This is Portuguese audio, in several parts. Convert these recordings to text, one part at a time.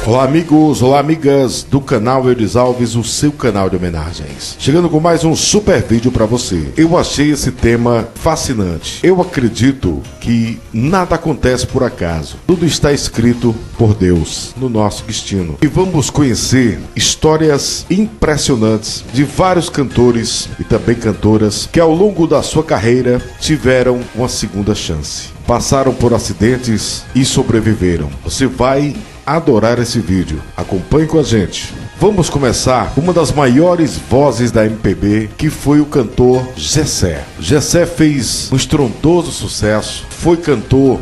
Olá amigos, olá amigas do canal Eudes Alves, o seu canal de homenagens. Chegando com mais um super vídeo para você. Eu achei esse tema fascinante. Eu acredito que nada acontece por acaso. Tudo está escrito por Deus no nosso destino. E vamos conhecer histórias impressionantes de vários cantores e também cantoras que ao longo da sua carreira tiveram uma segunda chance. Passaram por acidentes e sobreviveram. Você vai adorar esse vídeo. Acompanhe com a gente. Vamos começar com uma das maiores vozes da MPB, que foi o cantor Gessé. Gessé fez um estrondoso sucesso, foi cantor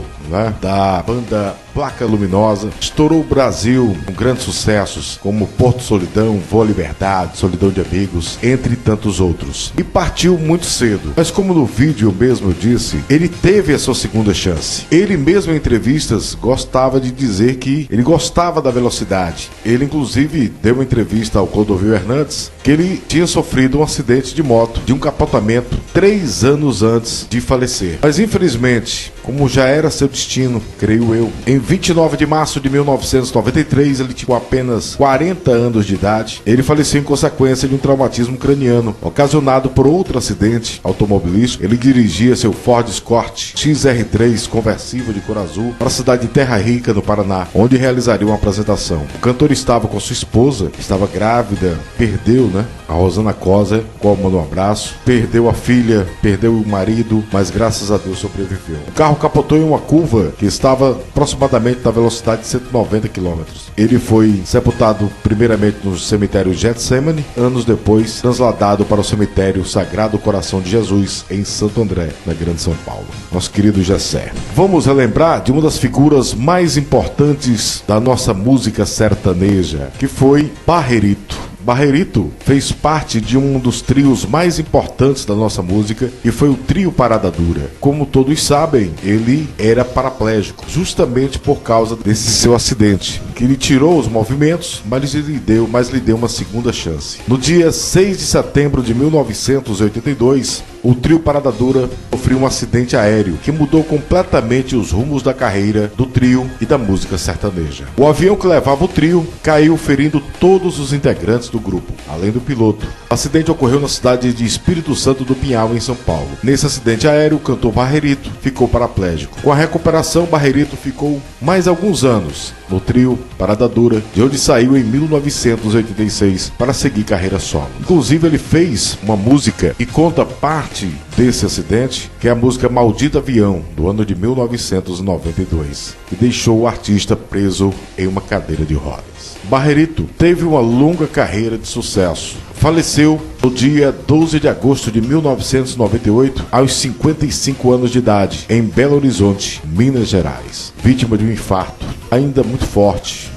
da banda Placa Luminosa, estourou o Brasil com grandes sucessos como Porto Solidão, Voa Liberdade, Solidão de Amigos, entre tantos outros. E partiu muito cedo, mas como no vídeo mesmo eu disse, ele teve a sua segunda chance. Ele mesmo em entrevistas gostava de dizer que ele gostava da velocidade. Ele inclusive deu uma entrevista ao Clodovil Hernandes que ele tinha sofrido um acidente de moto, de um capotamento, 3 anos antes de falecer. Mas infelizmente, como já era seu destino, creio eu, em 29 de março de 1993, ele tinha apenas 40 anos de idade. Ele faleceu em consequência de um traumatismo craniano, ocasionado por outro acidente automobilístico. Ele dirigia seu Ford Escort XR3 conversível de cor azul para a cidade de Terra Rica, no Paraná, onde realizaria uma apresentação. O cantor estava com sua esposa, estava grávida, perdeu, a Rosana Cosa, qual mandou um abraço, perdeu a filha, perdeu o marido, mas graças a Deus sobreviveu. O carro capotou em uma curva que estava aproximadamente na velocidade de 190 km. Ele foi sepultado primeiramente no cemitério Getsemane, anos depois transladado para o cemitério Sagrado Coração de Jesus, em Santo André, na Grande São Paulo. Nosso querido Gessé. Vamos relembrar de uma das figuras mais importantes da nossa música sertaneja, que foi Barrerito. Barrerito fez parte de um dos trios mais importantes da nossa música, e foi o trio Parada Dura. Como todos sabem, ele era paraplégico, justamente por causa desse seu acidente, que ele tirou os movimentos, mas lhe deu uma segunda chance. No dia 6 de setembro de 1982, o trio Parada Dura sofreu um acidente aéreo que mudou completamente os rumos da carreira do trio e da música sertaneja. O avião que levava o trio caiu, ferindo todos os integrantes do grupo, além do piloto. O acidente ocorreu na cidade de Espírito Santo do Pinhal, em São Paulo. Nesse acidente aéreo, o cantor Barrerito ficou paraplégico. Com a recuperação, Barrerito ficou mais alguns anos no trio Parada Dura, de onde saiu em 1986 para seguir carreira solo. Inclusive, ele fez uma música e conta parte desse acidente, que é a música Maldito Avião, do ano de 1992, que deixou o artista preso em uma cadeira de rodas. Barrerito teve uma longa carreira de sucesso. Faleceu no dia 12 de agosto de 1998, aos 55 anos de idade, em Belo Horizonte, Minas Gerais, vítima de um infarto, ainda muito forte,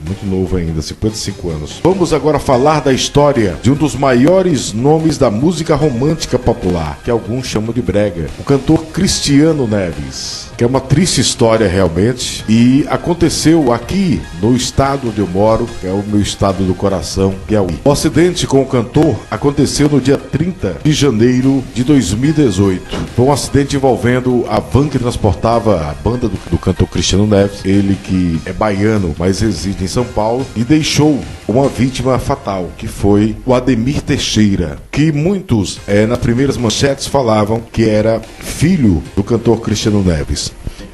muito novo ainda, 55 anos. Vamos agora falar da história de um dos maiores nomes da música romântica popular, que alguns chamam de brega, o cantor Cristiano Neves, que é uma triste história realmente, e aconteceu aqui no estado onde eu moro, que é o meu estado do coração, Piauí. O acidente com o cantor aconteceu no dia 30 de janeiro de 2018. Foi um acidente envolvendo a van que transportava a banda do cantor Cristiano Neves, ele que é baiano, mas reside em São Paulo, e deixou uma vítima fatal, que foi o Ademir Teixeira, que muitos nas primeiras manchetes falavam que era filho do cantor Cristiano Neves.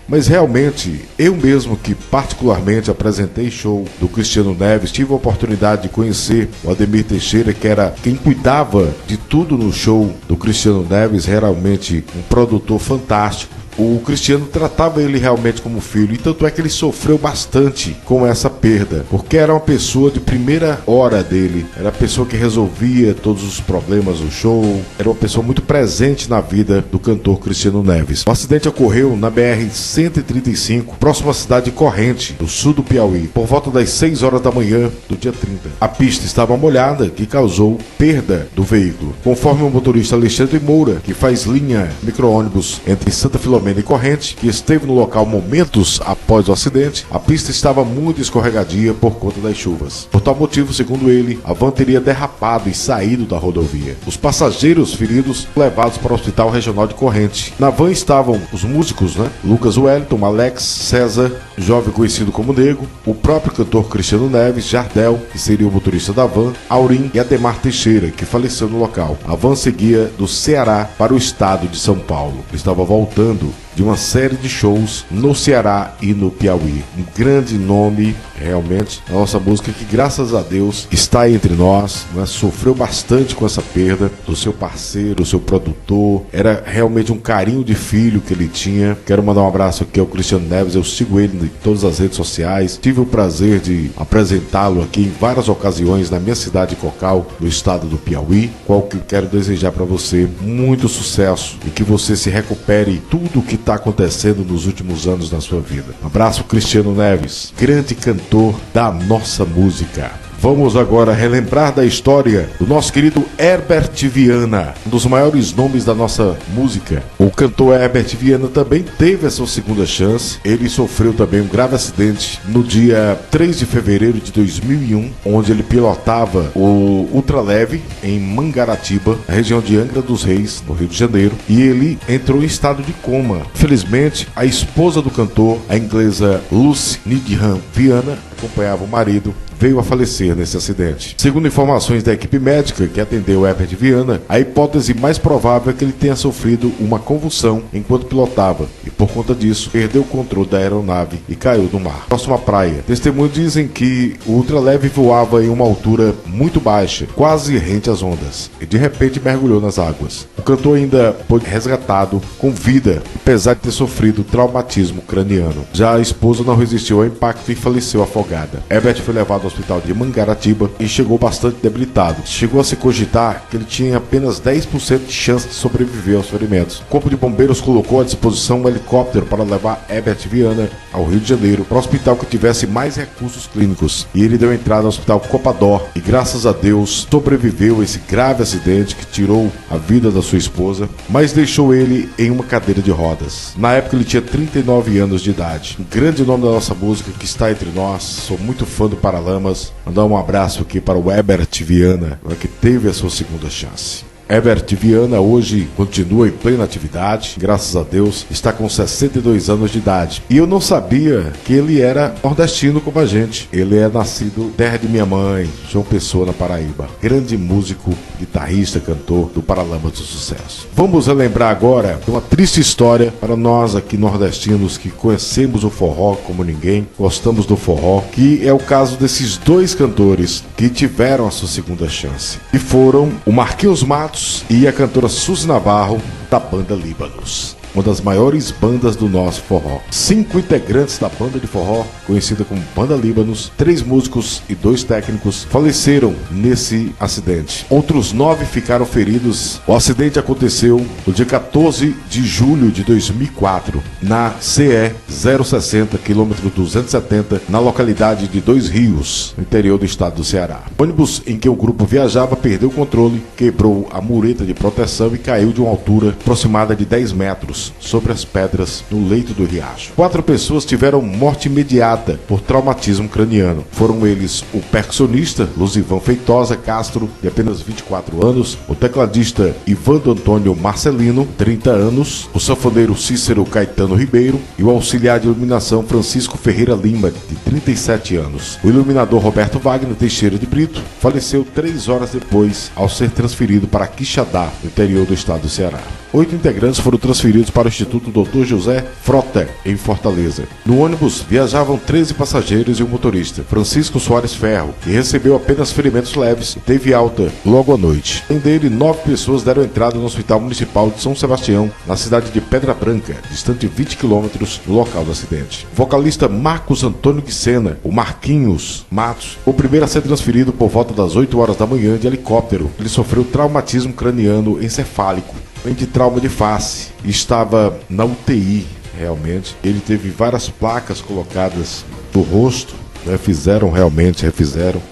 Mas realmente, eu mesmo que particularmente apresentei show do Cristiano Neves, tive a oportunidade de conhecer o Ademir Teixeira, que era quem cuidava de tudo no show do Cristiano Neves, realmente um produtor fantástico. O Cristiano tratava ele realmente como filho, e tanto é que ele sofreu bastante com essa perda, porque era uma pessoa de primeira hora dele, era a pessoa que resolvia todos os problemas do show, era uma pessoa muito presente na vida do cantor Cristiano Neves. O acidente ocorreu na BR-135, próximo à cidade de Corrente, no sul do Piauí, por volta das 6 horas da manhã do dia 30. A pista estava molhada, que causou perda do veículo. Conforme o motorista Alexandre Moura, que faz linha micro-ônibus entre Santa Filomena Filomena e Corrente, que esteve no local momentos após o acidente, a pista estava muito escorregadia por conta das chuvas. Por tal motivo, segundo ele, a van teria derrapado e saído da rodovia. Os passageiros feridos levados para o Hospital Regional de Corrente. Na van estavam os músicos, Lucas Wellington, Alex, César, jovem conhecido como Nego, o próprio cantor Cristiano Neves, Jardel, que seria o motorista da van, Aurim e Ademar Teixeira, que faleceu no local. A van seguia do Ceará para o estado de São Paulo. Ele estava voltando de uma série de shows no Ceará e no Piauí. Um grande nome, realmente, a nossa música, que graças a Deus está entre nós, sofreu bastante com essa perda do seu parceiro, seu produtor. Era realmente um carinho de filho que ele tinha. Quero mandar um abraço aqui ao Cristiano Neves. Eu sigo ele em todas as redes sociais. Tive o prazer de apresentá-lo aqui em várias ocasiões na minha cidade de Cocal, no estado do Piauí. Qual que quero desejar para você muito sucesso e que você se recupere tudo o que está acontecendo nos últimos anos na sua vida. Um abraço, Cristiano Neves, grande cantor da nossa música. Vamos agora relembrar da história do nosso querido Herbert Viana, um dos maiores nomes da nossa música. O cantor Herbert Viana também teve a sua segunda chance. Ele sofreu também um grave acidente no dia 3 de fevereiro de 2001, onde ele pilotava o ultraleve em Mangaratiba, na região de Angra dos Reis, no Rio de Janeiro, e ele entrou em estado de coma. Felizmente, a esposa do cantor, a inglesa Lucy Needham Viana, acompanhava o marido, veio a falecer nesse acidente. Segundo informações da equipe médica que atendeu Herbert Viana, a hipótese mais provável é que ele tenha sofrido uma convulsão enquanto pilotava e, por conta disso, perdeu o controle da aeronave e caiu no mar, próximo à praia. Testemunhos dizem que o ultraleve voava em uma altura muito baixa, quase rente às ondas, e de repente mergulhou nas águas. O cantor ainda foi resgatado com vida, apesar de ter sofrido traumatismo craniano. Já a esposa não resistiu ao impacto e faleceu afogada. Herbert foi levado ao hospital de Mangaratiba e chegou bastante debilitado. Chegou a se cogitar que ele tinha apenas 10% de chance de sobreviver aos ferimentos. O Corpo de Bombeiros colocou à disposição um helicóptero para levar Herbert Viana ao Rio de Janeiro, para um hospital que tivesse mais recursos clínicos. E ele deu entrada ao Hospital Copador e, graças a Deus, sobreviveu a esse grave acidente que tirou a vida da sua esposa, mas deixou ele em uma cadeira de rodas. Na época ele tinha 39 anos de idade. Um grande nome da nossa música que está entre nós. Sou muito fã do Paralamas. Mandar um abraço aqui para o Herbert Viana, que teve a sua segunda chance. Herbert Viana hoje continua em plena atividade, graças a Deus, está com 62 anos de idade. E eu não sabia que ele era nordestino como a gente. Ele é nascido terra de minha mãe, João Pessoa, na Paraíba. Grande músico, guitarrista, cantor do Paralamas do Sucesso. Vamos relembrar agora uma triste história para nós aqui nordestinos que conhecemos o forró como ninguém, gostamos do forró, que é o caso desses dois cantores que tiveram a sua segunda chance. E foram o Marquinhos Matos e a cantora Suzy Navarro, da banda Líbanos, uma das maiores bandas do nosso forró. 5 integrantes da banda de forró, conhecida como Banda Líbanos, 3 músicos e 2 técnicos, faleceram nesse acidente. Outros 9 ficaram feridos. O acidente aconteceu no dia 14 de julho de 2004, na CE 060, quilômetro 270, na localidade de Dois Rios, no interior do estado do Ceará. O ônibus em que o grupo viajava perdeu o controle, quebrou a mureta de proteção e caiu de uma altura aproximada de 10 metros sobre as pedras no leito do riacho. 4 pessoas tiveram morte imediata por traumatismo craniano. Foram eles o percussionista Luzivan Feitosa Castro, de apenas 24 anos, o tecladista Ivando Antônio Marcelino, 30 anos, o sanfoneiro Cícero Caetano Ribeiro e o auxiliar de iluminação Francisco Ferreira Lima, de 37 anos. O iluminador Roberto Wagner Teixeira de Brito faleceu 3 horas depois ao ser transferido para Quixadá, no interior do estado do Ceará. 8 integrantes foram transferidos para o Instituto Dr. José Frota, em Fortaleza. No ônibus viajavam 13 passageiros e um motorista, Francisco Soares Ferro, que recebeu apenas ferimentos leves e teve alta logo à noite. Além dele, 9 pessoas deram entrada no Hospital Municipal de São Sebastião, na cidade de Pedra Branca, distante 20 quilômetros do local do acidente. O vocalista Marcos Antônio Guicena, o Marquinhos Matos, o primeiro a ser transferido por volta das 8 horas da manhã de helicóptero. Ele sofreu traumatismo craniano encefálico, de trauma de face, estava na UTI, realmente. Ele teve várias placas colocadas no rosto, refizeram,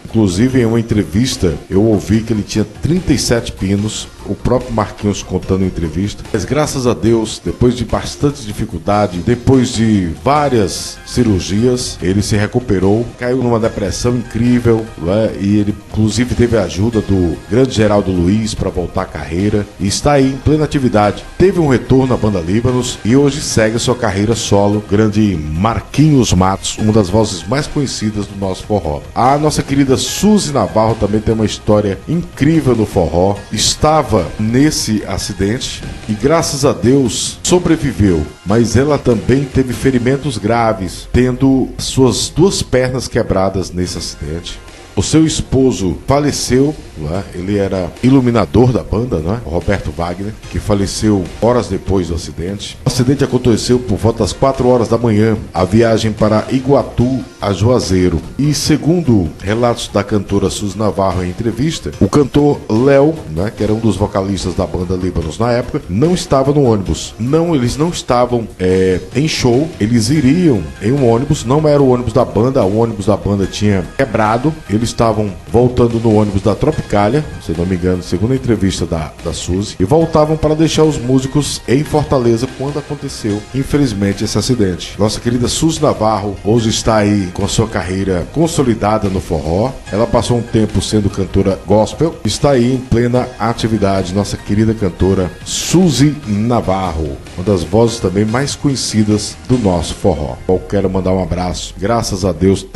Inclusive, em uma entrevista, eu ouvi que ele tinha 37 pinos, o próprio Marquinhos contando em entrevista. Mas graças a Deus, depois de bastante dificuldade, depois de várias cirurgias, ele se recuperou, caiu numa depressão incrível, né? E ele inclusive teve a ajuda do grande Geraldo Luiz para voltar à carreira e está aí em plena atividade. Teve um retorno à banda Líbanos e hoje segue sua carreira solo, grande Marquinhos Matos, uma das vozes mais conhecidas do nosso forró. A nossa querida Suzy Navarro também tem uma história incrível no forró. Estava nesse acidente e graças a Deus sobreviveu, mas ela também teve ferimentos graves, tendo suas 2 pernas quebradas nesse acidente. O seu esposo faleceu, né? Ele era iluminador da banda, né? O Roberto Wagner, que faleceu horas depois do acidente. O acidente aconteceu por volta das 4 horas da manhã, a viagem para Iguatu, a Juazeiro. E segundo relatos da cantora Suzy Navarro em entrevista, o cantor Léo, né, que era um dos vocalistas da banda Líbanos na época, não estava no ônibus. Não, eles não estavam em show, eles iriam em um ônibus, não era o ônibus da banda, o ônibus da banda tinha quebrado, eles estavam voltando no ônibus da Tropicália, se não me engano, segundo a entrevista da Suzy, e voltavam para deixar os músicos em Fortaleza quando aconteceu, infelizmente, esse acidente. Nossa querida Suzy Navarro hoje está aí com a sua carreira consolidada no forró. Ela passou um tempo sendo cantora gospel, está aí em plena atividade, nossa querida cantora Suzy Navarro, uma das vozes também mais conhecidas do nosso forró. Eu quero mandar um abraço, graças a Deus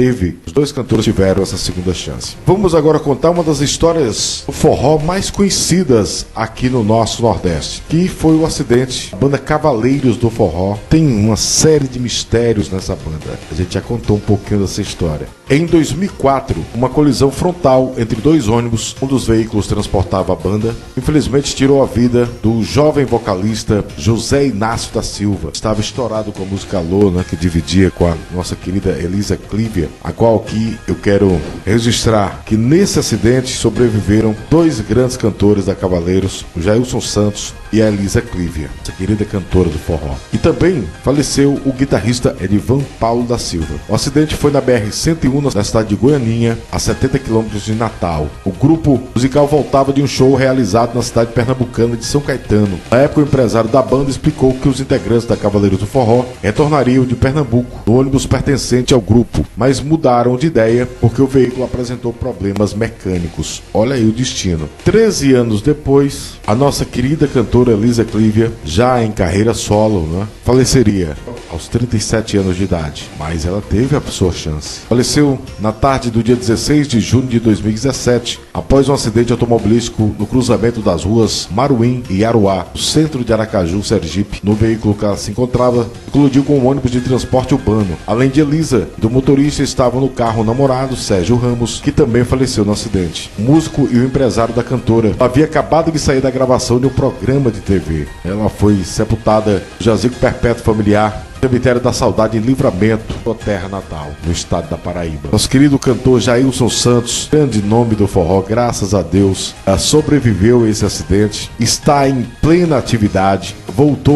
os 2 cantores tiveram essa segunda chance. Vamos agora contar uma das histórias do forró mais conhecidas aqui no nosso Nordeste, que foi o acidente da banda Cavaleiros do Forró. Tem uma série de mistérios nessa banda, a gente já contou um pouquinho dessa história. Em 2004, uma colisão frontal entre 2 ônibus, um dos veículos transportava a banda, infelizmente tirou a vida do jovem vocalista José Inácio da Silva. Estava estourado com a música Alô, né, que dividia com a nossa querida Elisa Clívia, a qual aqui eu quero registrar que nesse acidente sobreviveram 2 grandes cantores da Cavaleiros, o Jailson Santos e a Elisa Clívia, essa querida cantora do forró. E também faleceu o guitarrista Edivan Paulo da Silva. O acidente foi na BR-101, na cidade de Goianinha, a 70 quilômetros de Natal. O grupo musical voltava de um show realizado na cidade pernambucana de São Caetano. Na época, o empresário da banda explicou que os integrantes da Cavaleiros do Forró retornariam de Pernambuco no ônibus pertencente ao grupo, mas mudaram de ideia porque o veículo apresentou problemas mecânicos. Olha aí o destino. 13 anos depois, a nossa querida cantora Elisa Clívia, já em carreira solo, né, faleceria aos 37 anos de idade, mas ela teve a sua chance. Faleceu na tarde do dia 16 de junho de 2017, após um acidente automobilístico no cruzamento das ruas Maruim e Aruá, no centro de Aracaju, Sergipe. No veículo que ela se encontrava, colidiu com um ônibus de transporte urbano. Além de Elisa, do motorista estavam no carro o namorado, Sérgio Ramos, que também faleceu no acidente. O músico e o empresário da cantora havia acabado de sair da gravação de um programa de TV. Ela foi sepultada no jazigo perpétuo familiar, Cemitério da Saudade em Livramento, sua terra natal, no estado da Paraíba. Nosso querido cantor Jailson Santos, grande nome do forró, graças a Deus, sobreviveu a esse acidente, está em plena atividade,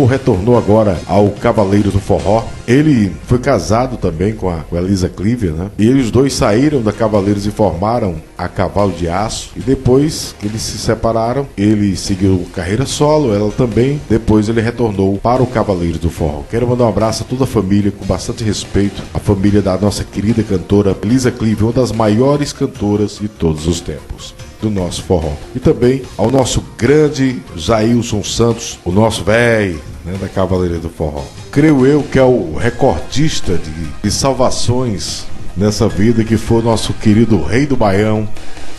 retornou agora ao Cavaleiros do Forró. Ele foi casado também com a Elisa Clívia, né? E eles 2 saíram da Cavaleiros e formaram a Cavalo de Aço. E depois que eles se separaram, ele seguiu carreira solo, ela também. Depois ele retornou para o Cavaleiros do Forró. Quero mandar um abraço a toda a família, com bastante respeito. A família da nossa querida cantora Elisa Clívia, uma das maiores cantoras de todos os tempos do nosso forró. E também ao nosso grande Jailson Santos, o nosso velho, né, da Cavaleira do Forró. Creio eu que é o recordista de salvações nessa vida, que foi o nosso querido rei do Baião,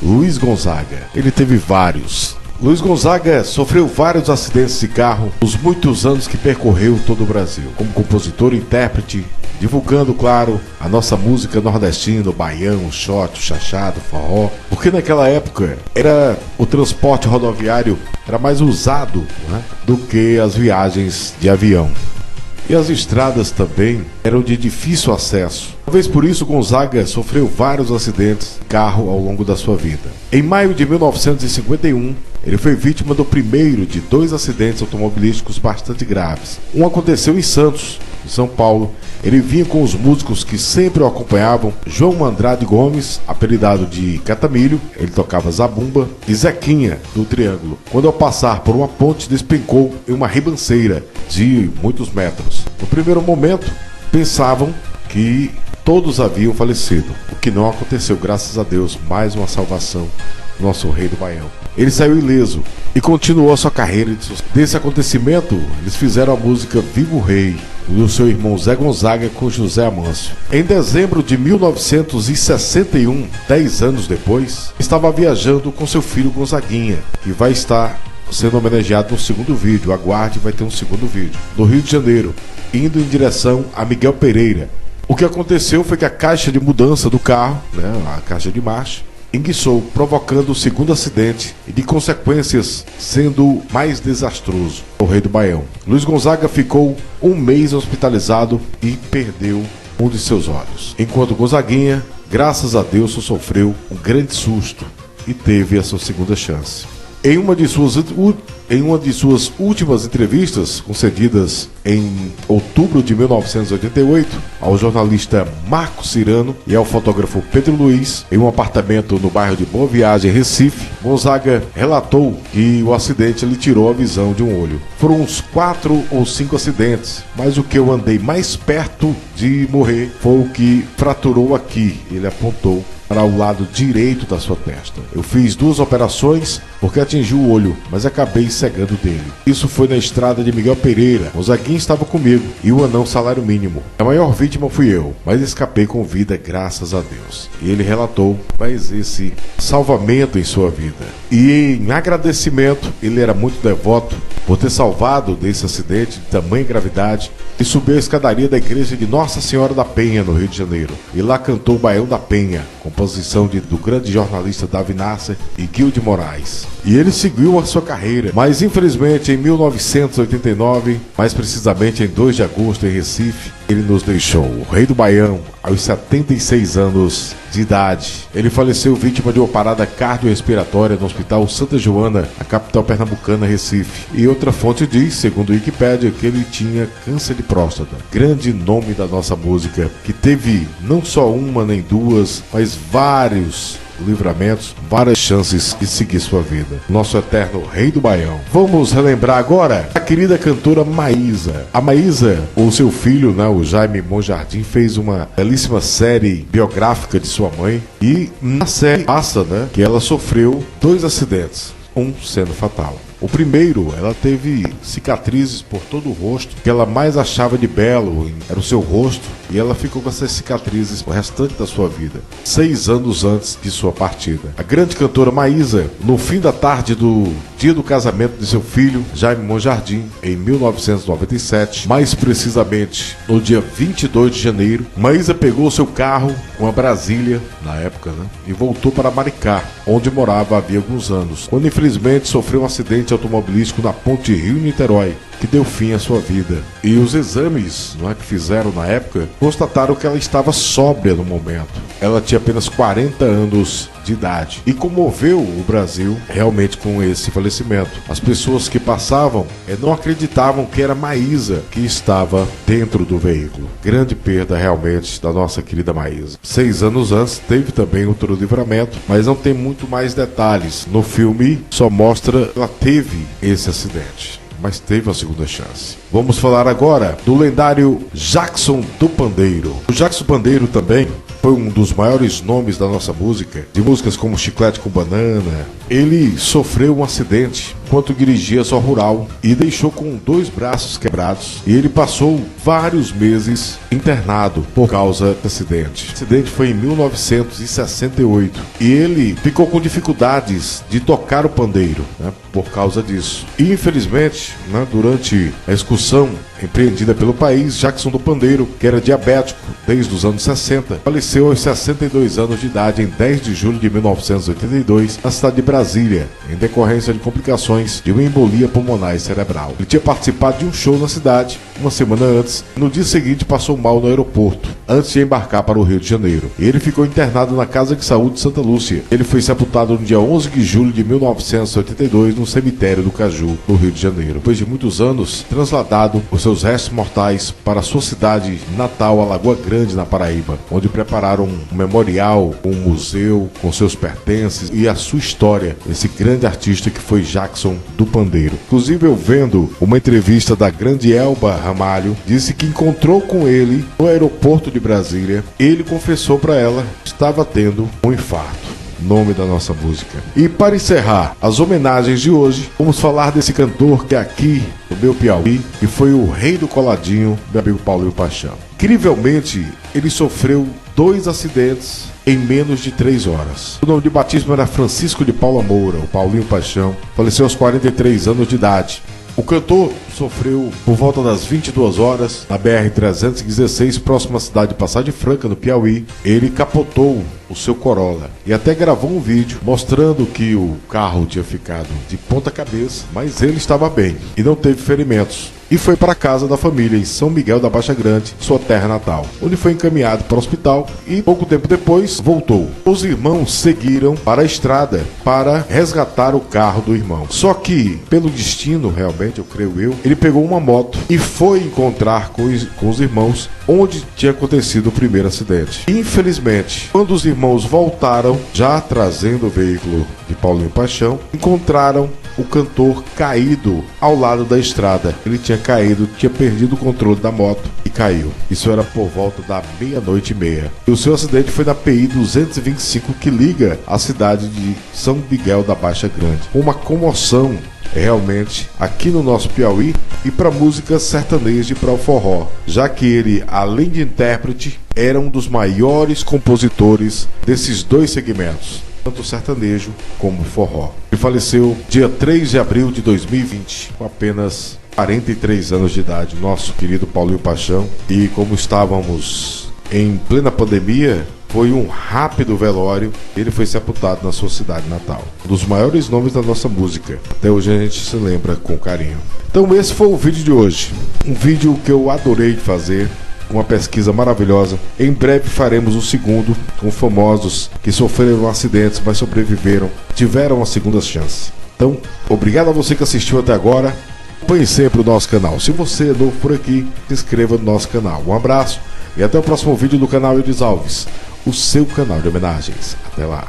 Luiz Gonzaga. Ele teve vários. Luiz Gonzaga sofreu vários acidentes de carro nos muitos anos que percorreu todo o Brasil, como compositor e intérprete, divulgando, claro, a nossa música nordestina, o baião, o shot, o chachado, o forró, porque naquela época o transporte rodoviário era mais usado, né, do que as viagens de avião. E as estradas também eram de difícil acesso. Talvez por isso Gonzaga sofreu vários acidentes de carro ao longo da sua vida. Em maio de 1951, Ele foi vítima do primeiro de 2 acidentes automobilísticos bastante graves. Um aconteceu em Santos, em São Paulo. Ele vinha com os músicos que sempre o acompanhavam, João Andrade Gomes, apelidado de Catamilho, ele tocava zabumba, e Zequinha, do Triângulo. Quando ao passar por uma ponte, despencou em uma ribanceira de muitos metros. No primeiro momento, pensavam que todos haviam falecido, o que não aconteceu, graças a Deus. Mais uma salvação, nosso rei do Baião. Ele saiu ileso e continuou a sua carreira de sucesso. Desse acontecimento, eles fizeram a música Viva o Rei, do seu irmão Zé Gonzaga com José Amâncio. Em dezembro de 1961, 10 anos depois, estava viajando com seu filho Gonzaguinha, que vai estar sendo homenageado no segundo vídeo. Aguarde, vai ter um segundo vídeo. No Rio de Janeiro, indo em direção a Miguel Pereira. O que aconteceu foi que a caixa de mudança do carro, a caixa de marcha, enguiçou, provocando o segundo acidente e de consequências sendo mais desastroso. O rei do Baião. Luiz Gonzaga ficou um mês hospitalizado e perdeu um de seus olhos. Enquanto Gonzaguinha, graças a Deus, sofreu um grande susto e teve a sua segunda chance. Em uma de suas últimas entrevistas, concedidas em outubro de 1988, ao jornalista Marco Cirano e ao fotógrafo Pedro Luiz, em um apartamento no bairro de Boa Viagem, Recife, Gonzaga relatou que o acidente lhe tirou a visão de um olho. Foram uns 4 ou 5 acidentes, mas o que eu andei mais perto de morrer foi o que fraturou aqui. Ele apontou para o lado direito da sua testa. Eu fiz 2 operações porque atingiu o olho, mas acabei cegando dele. Isso foi na estrada de Miguel Pereira. Gonzaguinha estava comigo e o anão salário mínimo. A maior vítima fui eu, mas escapei com vida, graças a Deus. E ele relatou mais esse salvamento em sua vida. E em agradecimento, ele era muito devoto por ter salvado desse acidente de tamanha gravidade e subiu a escadaria da igreja de Nossa Senhora da Penha, no Rio de Janeiro. E lá cantou o Baião da Penha, composição do grande jornalista Davi Nasser e Gil de Moraes. E ele seguiu a sua carreira, mas infelizmente em 1989, mais precisamente em 2 de agosto em Recife, ele nos deixou. O rei do Baião, aos 76 anos de idade. Ele faleceu vítima de uma parada cardiorrespiratória no Hospital Santa Joana, a capital pernambucana, Recife. E outra fonte diz, segundo o Wikipédia, que ele tinha câncer de próstata. Grande nome da nossa música, que teve não só uma nem 2, mas vários livramentos, várias chances de seguir sua vida. Nosso eterno rei do Baião. Vamos relembrar agora a querida cantora Maísa. A Maísa, o seu filho, o Jaime Monjardim, fez uma belíssima série biográfica de sua mãe, e na série passa, que ela sofreu 2 acidentes, um sendo fatal. O primeiro, ela teve cicatrizes por todo o rosto, que ela mais achava de belo era o seu rosto, e ela ficou com essas cicatrizes o restante da sua vida, 6 anos antes de sua partida. A grande cantora Maísa, no fim da tarde do dia do casamento de seu filho, Jaime Monjardim, em 1997, mais precisamente no dia 22 de janeiro, Maísa pegou seu carro, uma Brasília, na época, e voltou para Maricá, onde morava havia alguns anos, quando infelizmente sofreu um acidente automobilístico na ponte Rio-Niterói, que deu fim à sua vida. E os exames que fizeram na época constataram que ela estava sóbria no momento. Ela tinha apenas 40 anos de idade. E comoveu o Brasil realmente com esse falecimento. As pessoas que passavam não acreditavam que era Maísa que estava dentro do veículo. Grande perda realmente da nossa querida Maísa. 6 anos antes teve também outro livramento, mas não tem muito mais detalhes. No filme só mostra que ela teve esse acidente, mas teve a segunda chance. Vamos falar agora do lendário Jackson do Pandeiro. O Jackson Pandeiro também foi um dos maiores nomes da nossa música, de músicas como Chiclete com Banana. Ele sofreu um acidente enquanto dirigia sua rural e deixou com 2 braços quebrados, e ele passou vários meses internado por causa do acidente. O acidente foi em 1968 e ele ficou com dificuldades de tocar o pandeiro, por causa disso. E infelizmente, durante a excursão empreendida pelo país, Jackson do Pandeiro, que era diabético desde os anos 60, faleceu aos 62 anos de idade em 10 de julho de 1982 na cidade de Brasília, em decorrência de complicações de uma embolia pulmonar e cerebral. Ele tinha participado de um show na cidade uma semana antes. No dia seguinte passou mal no aeroporto, antes de embarcar para o Rio de Janeiro. Ele ficou internado na Casa de Saúde de Santa Lúcia. Ele foi sepultado no dia 11 de julho de 1982 no cemitério do Caju, no Rio de Janeiro. Depois de muitos anos, trasladado os seus restos mortais para sua cidade natal, Alagoa Grande, na Paraíba, onde prepararam um memorial, um museu com seus pertences e a sua história, esse grande artista que foi Jackson do Pandeiro. Inclusive, eu vendo uma entrevista da grande Elba Ramalho, disse que encontrou com ele no aeroporto de Brasília. Ele confessou para ela que estava tendo um infarto. Nome da nossa música. E para encerrar as homenagens de hoje, vamos falar desse cantor que é aqui do meu Piauí, que foi o rei do coladinho, meu amigo Paulinho Paixão. Incrivelmente, ele sofreu 2 acidentes em menos de 3 horas. O nome de batismo era Francisco de Paula Moura, o Paulinho Paixão. Faleceu aos 43 anos de idade. O cantor sofreu por volta das 22 horas na BR-316, próxima à cidade de Passagem Franca, no Piauí. Ele capotou o seu Corolla e até gravou um vídeo mostrando que o carro tinha ficado de ponta cabeça, mas ele estava bem e não teve ferimentos. E foi para a casa da família em São Miguel da Baixa Grande, sua terra natal, onde foi encaminhado para o hospital e pouco tempo depois voltou. Os irmãos seguiram para a estrada para resgatar o carro do irmão. Só que, pelo destino, realmente, eu creio eu, ele pegou uma moto e foi encontrar com os irmãos onde tinha acontecido o primeiro acidente. Infelizmente, quando os irmãos voltaram, já trazendo o veículo de Paulinho Paixão, encontraram o cantor caído ao lado da estrada. Ele tinha caído, tinha perdido o controle da moto e caiu. Isso era por volta da 00:30. E o seu acidente foi na PI 225, que liga a cidade de São Miguel da Baixa Grande. Uma comoção realmente aqui no nosso Piauí e para música sertaneja e para o forró, já que ele, além de intérprete, era um dos maiores compositores desses 2 segmentos, tanto sertanejo como forró. Ele faleceu dia 3 de abril de 2020, com apenas 43 anos de idade, nosso querido Paulinho Paixão. E como estávamos em plena pandemia, foi um rápido velório. Ele foi sepultado na sua cidade natal. Um dos maiores nomes da nossa música. Até hoje a gente se lembra com carinho. Então esse foi o vídeo de hoje. Um vídeo que eu adorei fazer. Uma pesquisa maravilhosa. Em breve faremos o segundo, com famosos que sofreram acidentes, mas sobreviveram, tiveram a segunda chance. Então, obrigado a você que assistiu até agora. Acompanhe sempre o nosso canal. Se você é novo por aqui, se inscreva no nosso canal. Um abraço e até o próximo vídeo do canal Eudes Alves, o seu canal de homenagens. Até lá.